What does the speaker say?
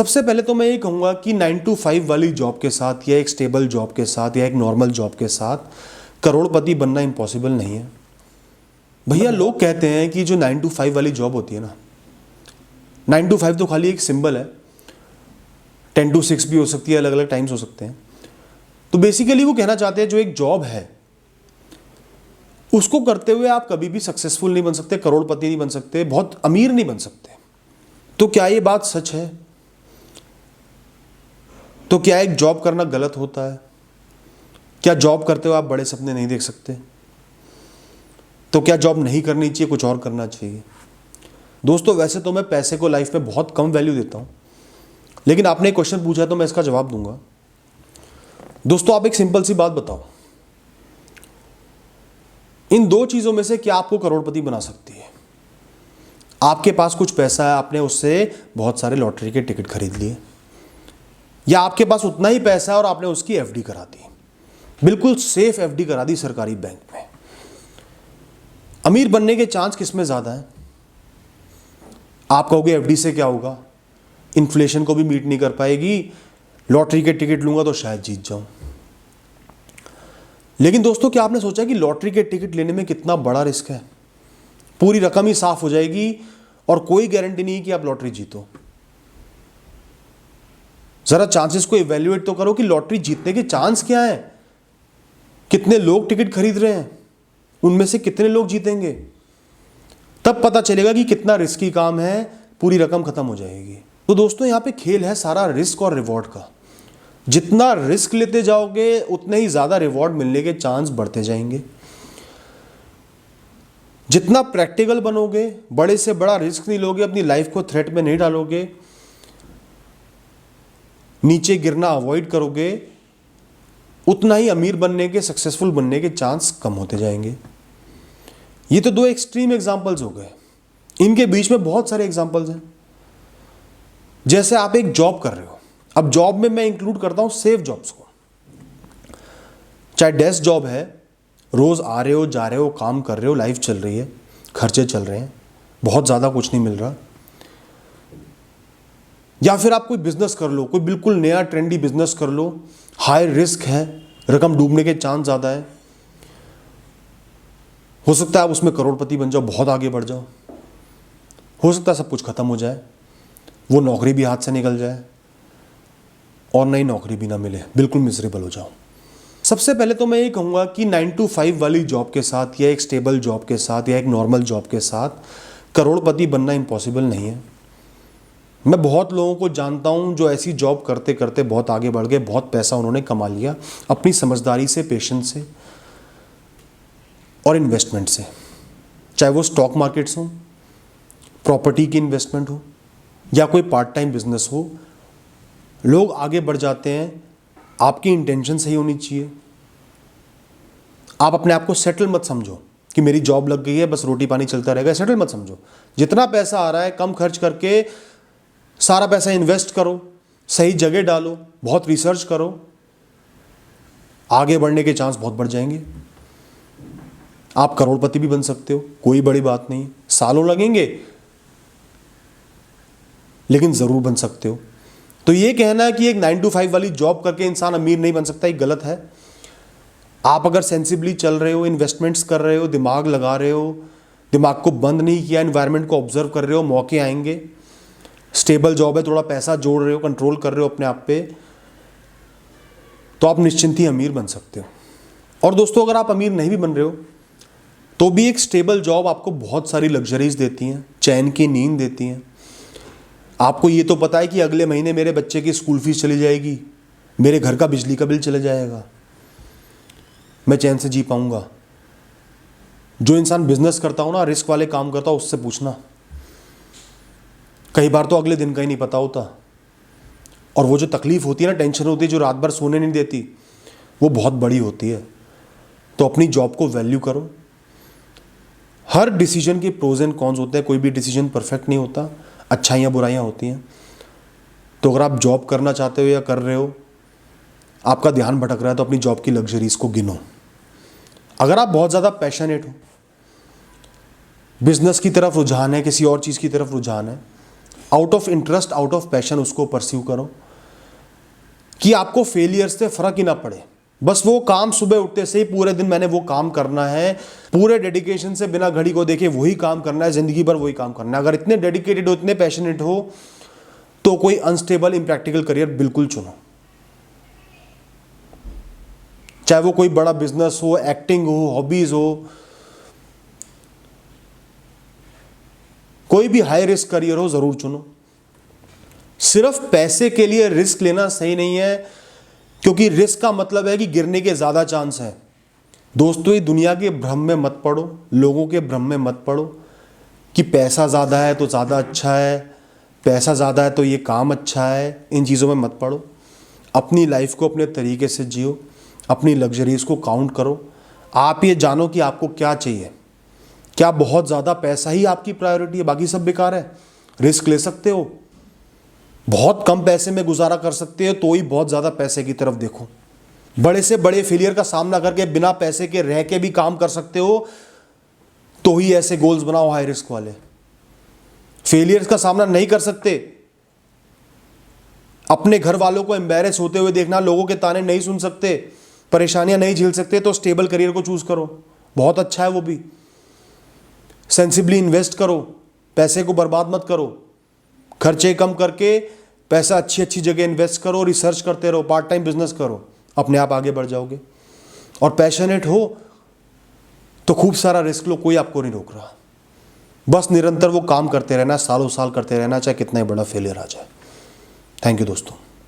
सबसे पहले तो मैं ये कहूँगा कि 9 to 5 वाली जॉब के साथ या एक स्टेबल जॉब के साथ या एक नॉर्मल जॉब के साथ करोड़पति बनना इम्पॉसिबल नहीं है भैया। लोग कहते हैं कि जो 9 to 5 वाली जॉब होती है ना, 9 to 5 तो खाली एक सिंबल है, 10 to 6 भी हो सकती है, अलग अलग टाइम्स हो सकते हैं। तो बेसिकली वो कहना चाहते हैं जो एक जॉब है उसको करते हुए आप कभी भी सक्सेसफुल नहीं बन सकते, करोड़पति नहीं बन सकते, बहुत अमीर नहीं बन सकते। तो क्या ये बात सच है? तो क्या एक जॉब करना गलत होता है? क्या जॉब करते हुए आप बड़े सपने नहीं देख सकते? तो क्या जॉब नहीं करनी चाहिए, कुछ और करना चाहिए? दोस्तों वैसे तो मैं पैसे को लाइफ में बहुत कम वैल्यू देता हूं, लेकिन आपने एक क्वेश्चन पूछा तो मैं इसका जवाब दूंगा। दोस्तों आप एक सिंपल सी बात बताओ, इन दो चीजों में से क्या आपको करोड़पति बना सकती है? आपके पास कुछ पैसा है, आपने उससे बहुत सारे लॉटरी के टिकट खरीद लिए, या आपके पास उतना ही पैसा है और आपने उसकी एफडी करा दी, बिल्कुल सेफ एफडी करा दी सरकारी बैंक में। अमीर बनने के चांस किस में ज्यादा है? आप कहोगे एफडी से क्या होगा, इन्फ्लेशन को भी मीट नहीं कर पाएगी, लॉटरी के टिकट लूंगा तो शायद जीत जाऊं। लेकिन दोस्तों क्या आपने सोचा कि लॉटरी के टिकट लेने में कितना बड़ा रिस्क है? पूरी रकम ही साफ हो जाएगी और कोई गारंटी नहीं कि आप लॉटरी जीतो। जरा चांसेस को इवैल्यूएट तो करो कि लॉटरी जीतने के चांस क्या है, कितने लोग टिकट खरीद रहे हैं, उनमें से कितने लोग जीतेंगे, तब पता चलेगा कि कितना रिस्की काम है, पूरी रकम खत्म हो जाएगी। तो दोस्तों यहां पे खेल है सारा रिस्क और रिवॉर्ड का। जितना रिस्क लेते जाओगे उतने ही ज्यादा रिवॉर्ड मिलने के चांस बढ़ते जाएंगे। जितना प्रैक्टिकल बनोगे, बड़े से बड़ा रिस्क नहीं लोगे, अपनी लाइफ को थ्रेट में नहीं डालोगे, नीचे गिरना अवॉइड करोगे, उतना ही अमीर बनने के, सक्सेसफुल बनने के चांस कम होते जाएंगे। ये तो दो एक्सट्रीम एग्जांपल्स हो गए, इनके बीच में बहुत सारे एग्जांपल्स हैं। जैसे आप एक जॉब कर रहे हो, अब जॉब में मैं इंक्लूड करता हूं सेफ जॉब्स को। चाहे डेस्क जॉब है, रोज आ रहे हो, जा रहे हो, काम कर रहे हो, लाइफ चल रही है, खर्चे चल रहे हैं, बहुत ज्यादा कुछ नहीं मिल रहा। या फिर आप कोई बिजनेस कर लो, कोई बिल्कुल नया ट्रेंडी बिजनेस कर लो, हाई रिस्क है, रकम डूबने के चांस ज्यादा है, हो सकता है आप उसमें करोड़पति बन जाओ, बहुत आगे बढ़ जाओ, हो सकता है सब कुछ खत्म हो जाए, वो नौकरी भी हाथ से निकल जाए और नई नौकरी भी ना मिले, बिल्कुल मिजरेबल हो जाओ। सबसे पहले तो मैं ये कहूँगा कि 9 to 5 वाली जॉब के साथ या एक स्टेबल जॉब के साथ या एक नॉर्मल जॉब के साथ करोड़पति बनना इम्पॉसिबल नहीं है। मैं बहुत लोगों को जानता हूँ जो ऐसी जॉब करते करते बहुत आगे बढ़ गए, बहुत पैसा उन्होंने कमा लिया अपनी समझदारी से, पेशेंस से और इन्वेस्टमेंट से। चाहे वो स्टॉक मार्केट्स हो, प्रॉपर्टी की इन्वेस्टमेंट हो या कोई पार्ट टाइम बिजनेस हो, लोग आगे बढ़ जाते हैं। आपकी इंटेंशन सही होनी चाहिए। आप अपने आप को सेटल मत समझो कि मेरी जॉब लग गई है बस रोटी पानी चलता रहेगा, सेटल मत समझो। जितना पैसा आ रहा है कम खर्च करके सारा पैसा इन्वेस्ट करो, सही जगह डालो, बहुत रिसर्च करो, आगे बढ़ने के चांस बहुत बढ़ जाएंगे। आप करोड़पति भी बन सकते हो, कोई बड़ी बात नहीं, सालों लगेंगे लेकिन जरूर बन सकते हो। तो ये कहना है कि एक 9 to 5 वाली जॉब करके इंसान अमीर नहीं बन सकता, ये गलत है। आप अगर सेंसिबली चल रहे हो, इन्वेस्टमेंट्स कर रहे हो, दिमाग लगा रहे हो, दिमाग को बंद नहीं किया, एनवायरनमेंट को ऑब्जर्व कर रहे हो, मौके आएंगे, स्टेबल जॉब है, थोड़ा पैसा जोड़ रहे हो, कंट्रोल कर रहे हो अपने आप पे, तो आप निश्चिंत ही अमीर बन सकते हो। और दोस्तों अगर आप अमीर नहीं भी बन रहे हो तो भी एक स्टेबल जॉब आपको बहुत सारी लग्जरीज देती हैं, चैन की नींद देती हैं। आपको ये तो पता है कि अगले महीने मेरे बच्चे की स्कूल फीस चली जाएगी, मेरे घर का बिजली का बिल चला जाएगा, मैं चैन से जी पाऊंगा। जो इंसान बिजनेस करता हो ना, रिस्क वाले काम करता हो, उससे पूछना, कई बार तो अगले दिन का ही नहीं पता होता। और वो जो तकलीफ होती है ना, टेंशन होती है जो रात भर सोने नहीं देती, वो बहुत बड़ी होती है। तो अपनी जॉब को वैल्यू करो। हर डिसीजन के प्रोज एंड कॉन्स होते हैं, कोई भी डिसीजन परफेक्ट नहीं होता, अच्छाइयाँ बुराइयाँ होती हैं। तो अगर आप जॉब करना चाहते हो या कर रहे हो, आपका ध्यान भटक रहा है, तो अपनी जॉब की लग्जरीज को गिनो। अगर आप बहुत ज़्यादा पैशनेट हो, बिजनेस की तरफ रुझान है, किसी और चीज़ की तरफ रुझान है, out of interest, out of passion उसको परस्यू करो कि आपको फेलियर से फर्क ही ना पड़े। बस वो काम सुबह उठते से ही पूरे दिन मैंने वो काम करना है, पूरे डेडिकेशन से बिना घड़ी को देखे वही काम करना है, जिंदगी भर वही काम करना है। अगर इतने डेडिकेटेड हो, इतने पैशनेट हो, तो कोई अनस्टेबल इम्प्रैक्टिकल करियर बिल्कुल चुनो। चाहे वो कोई बड़ा बिजनेस हो, एक्टिंग हो, हॉबीज हो, कोई भी हाई रिस्क करियर हो, जरूर चुनो। सिर्फ पैसे के लिए रिस्क लेना सही नहीं है, क्योंकि रिस्क का मतलब है कि गिरने के ज्यादा चांस है। दोस्तों, ये दुनिया के भ्रम में मत पड़ो, लोगों के भ्रम में मत पड़ो कि पैसा ज्यादा है तो ज्यादा अच्छा है, पैसा ज्यादा है तो ये काम अच्छा है। इन चीजों में मत पड़ो। अपनी लाइफ को अपने तरीके से जियो, अपनी लग्जरीज को काउंट करो। आप ये जानो कि आपको क्या चाहिए। क्या बहुत ज़्यादा पैसा ही आपकी प्रायोरिटी है, बाकी सब बेकार है? रिस्क ले सकते हो, बहुत कम पैसे में गुजारा कर सकते हो, तो ही बहुत ज़्यादा पैसे की तरफ देखो। बड़े से बड़े फेलियर का सामना करके बिना पैसे के रह के भी काम कर सकते हो, तो ही ऐसे गोल्स बनाओ हाई रिस्क वाले। फेलियर्स का सामना नहीं कर सकते, अपने घर वालों को एम्बैरेस होते हुए देखना, लोगों के ताने नहीं सुन सकते, परेशानियां नहीं झेल सकते, तो स्टेबल करियर को चूज करो, बहुत अच्छा है वो भी। सेंसिबली इन्वेस्ट करो, पैसे को बर्बाद मत करो, खर्चे कम करके पैसा अच्छी अच्छी जगह इन्वेस्ट करो, रिसर्च करते रहो, पार्ट टाइम बिजनेस करो, अपने आप आगे बढ़ जाओगे। और पैशनेट हो तो खूब सारा रिस्क लो, कोई आपको नहीं रोक रहा। बस निरंतर वो काम करते रहना, सालों साल करते रहना, चाहे कितना ही बड़ा फेलियर आ जाए। थैंक यू दोस्तों।